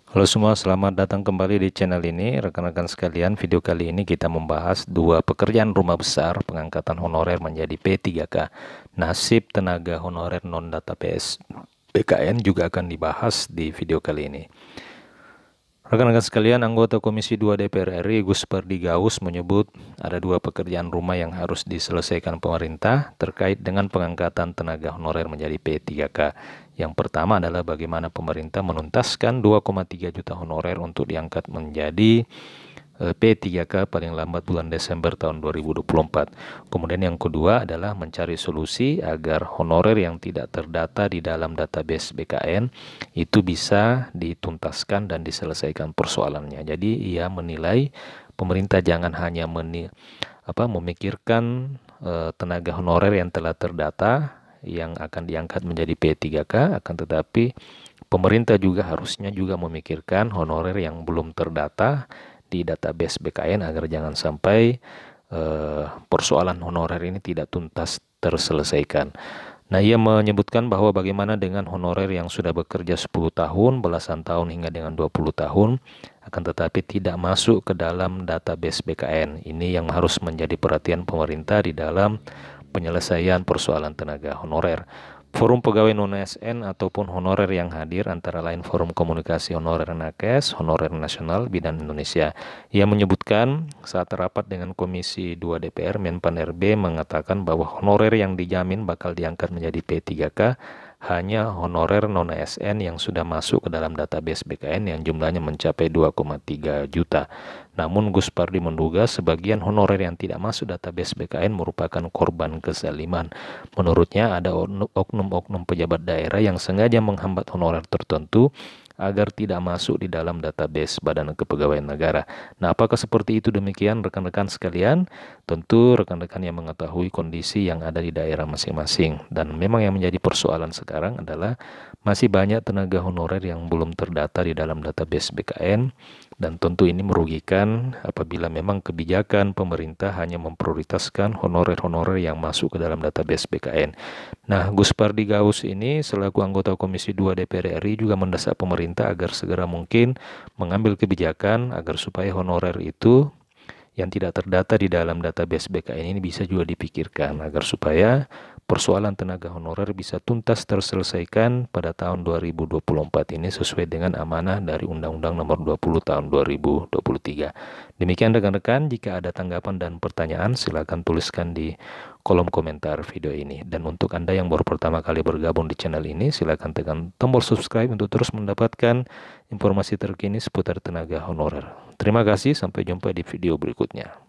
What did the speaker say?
Halo semua, selamat datang kembali di channel ini. Rekan-rekan sekalian, video kali ini kita membahas dua pekerjaan rumah besar pengangkatan honorer menjadi P3K. Nasib tenaga honorer non-database BKN juga akan dibahas di video kali ini. Rekan-rekan sekalian, anggota Komisi 2 DPR RI Gus Pardi Gaus menyebut ada dua pekerjaan rumah yang harus diselesaikan pemerintah terkait dengan pengangkatan tenaga honorer menjadi P3K. Yang pertama adalah bagaimana pemerintah menuntaskan 2,3 juta honorer untuk diangkat menjadi P3K paling lambat bulan Desember tahun 2024. Kemudian yang kedua adalah mencari solusi agar honorer yang tidak terdata di dalam database BKN itu bisa dituntaskan dan diselesaikan persoalannya. Jadi ia menilai pemerintah jangan hanya memikirkan tenaga honorer yang telah terdata yang akan diangkat menjadi P3K, akan tetapi pemerintah juga harusnya juga memikirkan honorer yang belum terdata di database BKN agar jangan sampai persoalan honorer ini tidak tuntas terselesaikan. Nah, ia menyebutkan bahwa bagaimana dengan honorer yang sudah bekerja 10 tahun, belasan tahun hingga dengan 20 tahun, akan tetapi tidak masuk ke dalam database BKN. Ini yang harus menjadi perhatian pemerintah di dalam penyelesaian persoalan tenaga honorer. Forum pegawai non-ASN ataupun honorer yang hadir antara lain Forum Komunikasi Honorer Nakes, Honorer Nasional Bidan Indonesia. Ia menyebutkan saat rapat dengan Komisi 2 DPR, Menpan RB mengatakan bahwa honorer yang dijamin bakal diangkat menjadi P3K hanya honorer non-ASN yang sudah masuk ke dalam database BKN yang jumlahnya mencapai 2,3 juta. Namun Gus Pardi menduga sebagian honorer yang tidak masuk database BKN merupakan korban kezaliman. Menurutnya ada oknum-oknum pejabat daerah yang sengaja menghambat honorer tertentu agar tidak masuk di dalam database Badan Kepegawaian Negara. Nah, apakah seperti itu demikian rekan-rekan sekalian? Tentu rekan-rekan yang mengetahui kondisi yang ada di daerah masing-masing. Dan memang yang menjadi persoalan sekarang adalah masih banyak tenaga honorer yang belum terdata di dalam database BKN. Dan tentu ini merugikan apabila memang kebijakan pemerintah hanya memprioritaskan honorer-honorer yang masuk ke dalam database BKN. Nah, Gus Pardi Gaus ini selaku anggota Komisi 2 DPR RI juga mendesak pemerintah agar segera mungkin mengambil kebijakan agar supaya honorer itu yang tidak terdata di dalam database BKN ini bisa juga dipikirkan agar supaya persoalan tenaga honorer bisa tuntas terselesaikan pada tahun 2024 ini sesuai dengan amanah dari Undang-Undang Nomor 20 Tahun 2023. Demikian rekan-rekan, jika ada tanggapan dan pertanyaan silakan tuliskan di kolom komentar video ini. Dan untuk Anda yang baru pertama kali bergabung di channel ini, silakan tekan tombol subscribe untuk terus mendapatkan informasi terkini seputar tenaga honorer. Terima kasih, sampai jumpa di video berikutnya.